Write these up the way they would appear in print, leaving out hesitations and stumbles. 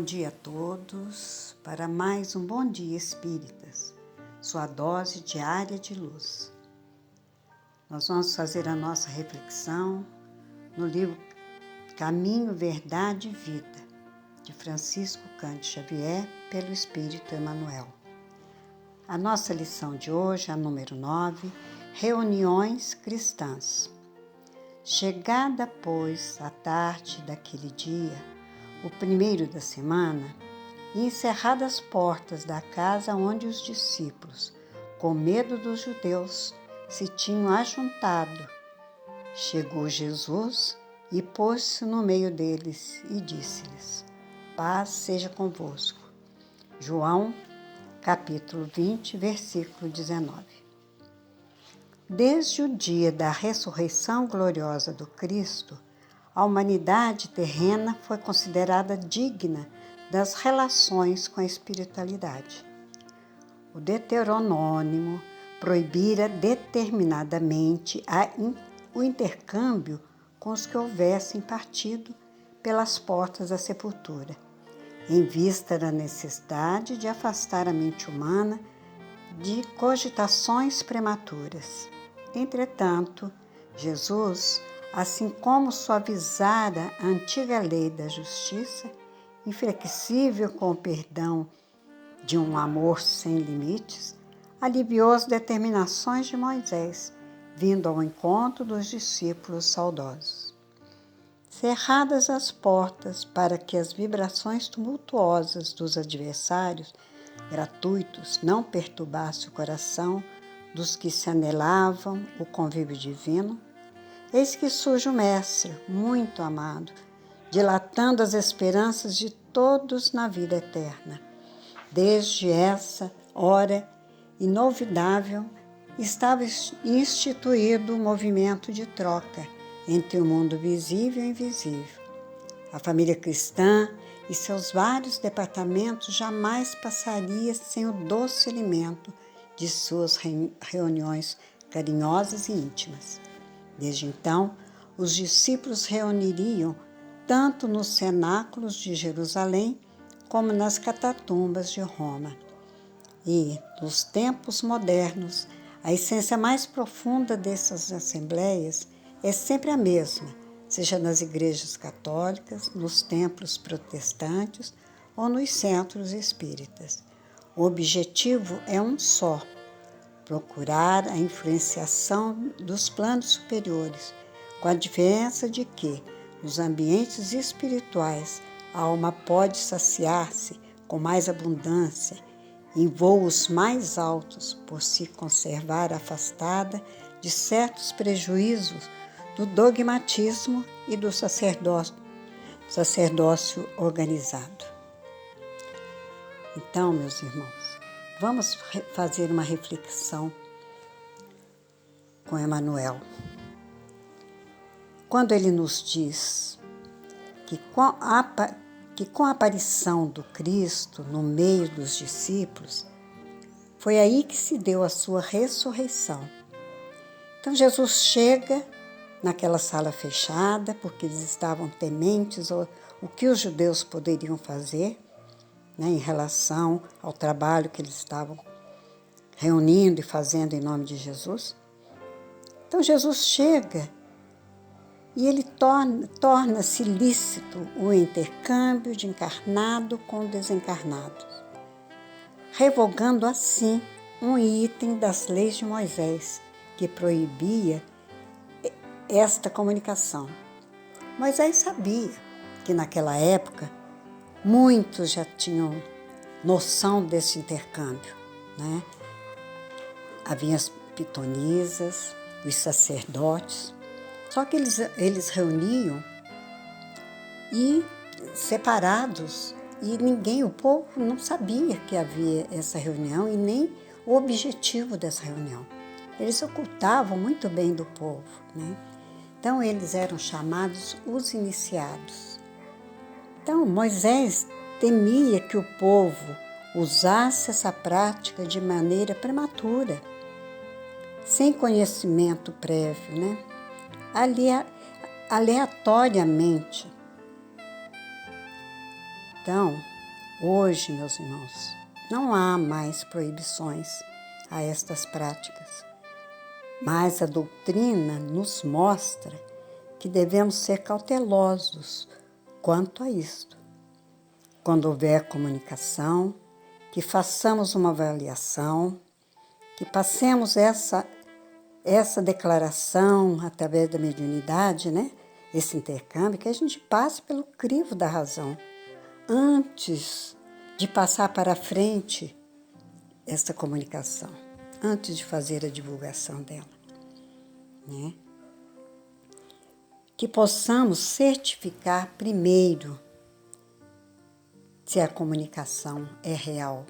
dia a todos para mais um Bom Dia Espíritas, sua dose diária de luz. Nós vamos fazer a nossa reflexão no livro Caminho, Verdade e Vida, de Francisco Cândido Xavier, pelo Espírito Emmanuel. A nossa lição de hoje é a número 9, Reuniões Cristãs. Chegada, pois, a tarde daquele dia, o primeiro da semana, e encerradas as portas da casa onde os discípulos, com medo dos judeus, se tinham ajuntado, chegou Jesus e pôs-se no meio deles e disse-lhes: Paz seja convosco. João, capítulo 20, versículo 19. Desde o dia da ressurreição gloriosa do Cristo, a humanidade terrena foi considerada digna das relações com a espiritualidade. O Deuteronômio proibira determinadamente o intercâmbio com os que houvessem partido pelas portas da sepultura, em vista da necessidade de afastar a mente humana de cogitações prematuras. Entretanto, Jesus, assim como suavizara a antiga lei da justiça, inflexível com o perdão de um amor sem limites, aliviou as determinações de Moisés, vindo ao encontro dos discípulos saudosos. Cerradas as portas para que as vibrações tumultuosas dos adversários gratuitos não perturbassem o coração dos que se anelavam o convívio divino, eis que surge o Mestre, muito amado, dilatando as esperanças de todos na vida eterna. Desde essa hora inovidável, estava instituído o movimento de troca entre o mundo visível e invisível. A família cristã e seus vários departamentos jamais passaria sem o doce alimento de suas reuniões carinhosas e íntimas. Desde então, os discípulos reuniriam tanto nos cenáculos de Jerusalém como nas catatumbas de Roma. E, nos tempos modernos, a essência mais profunda dessas assembleias é sempre a mesma, seja nas igrejas católicas, nos templos protestantes ou nos centros espíritas. O objetivo é um só: procurar a influenciação dos planos superiores, com a diferença de que, nos ambientes espirituais, a alma pode saciar-se com mais abundância em voos mais altos, por se conservar afastada de certos prejuízos do dogmatismo e do sacerdócio organizado. Então, meus irmãos, vamos fazer uma reflexão com Emmanuel. Quando ele nos diz que com a aparição do Cristo no meio dos discípulos, foi aí que se deu a sua ressurreição. Então, Jesus chega naquela sala fechada, porque eles estavam tementes o que os judeus poderiam fazer, em relação ao trabalho que eles estavam reunindo e fazendo em nome de Jesus. Então Jesus chega e ele torna-se lícito o intercâmbio de encarnado com desencarnado, revogando assim um item das leis de Moisés, que proibia esta comunicação. Moisés sabia que naquela época muitos já tinham noção desse intercâmbio, Havia as pitonisas, os sacerdotes, só que eles reuniam e separados, e o povo não sabia que havia essa reunião e nem o objetivo dessa reunião. Eles ocultavam muito bem do povo, Então eles eram chamados os iniciados. Então, Moisés temia que o povo usasse essa prática de maneira prematura, sem conhecimento prévio, aleatoriamente. Então, Hoje, meus irmãos, não há mais proibições a estas práticas, mas a doutrina nos mostra que devemos ser cautelosos quanto a isto. Quando houver comunicação, que façamos uma avaliação, que passemos essa declaração através da mediunidade, né? Esse intercâmbio, que a gente passe pelo crivo da razão, antes de passar para frente essa comunicação, antes de fazer a divulgação dela, né? Que possamos certificar primeiro se a comunicação é real,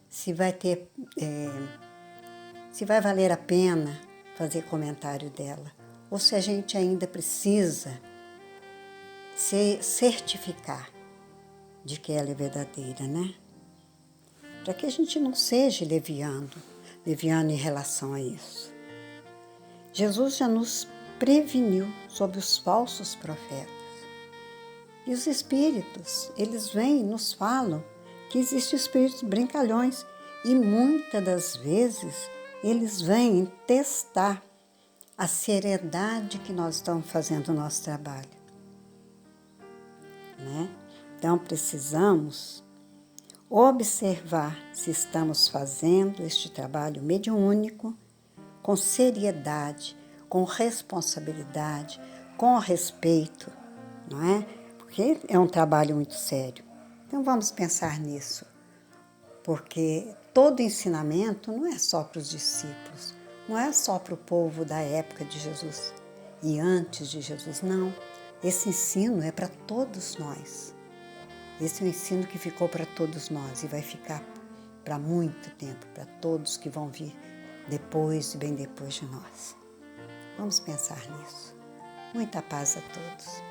se vai valer a pena fazer comentário dela, ou se a gente ainda precisa se certificar de que ela é verdadeira, né? Para que a gente não seja leviano em relação a isso. Jesus já nos preveniu sobre os falsos profetas. E os espíritos, eles vêm e nos falam que existem espíritos brincalhões e muitas das vezes eles vêm testar a seriedade que nós estamos fazendo o nosso trabalho, né? Então precisamos observar se estamos fazendo este trabalho mediúnico com seriedade, com responsabilidade, com respeito, não é? Porque é um trabalho muito sério. Então vamos pensar nisso, porque todo ensinamento não é só para os discípulos, não é só para o povo da época de Jesus e antes de Jesus, não. Esse ensino é para todos nós. Esse é um ensino que ficou para todos nós e vai ficar para muito tempo, para todos que vão vir depois e bem depois de nós. Vamos pensar nisso. Muita paz a todos.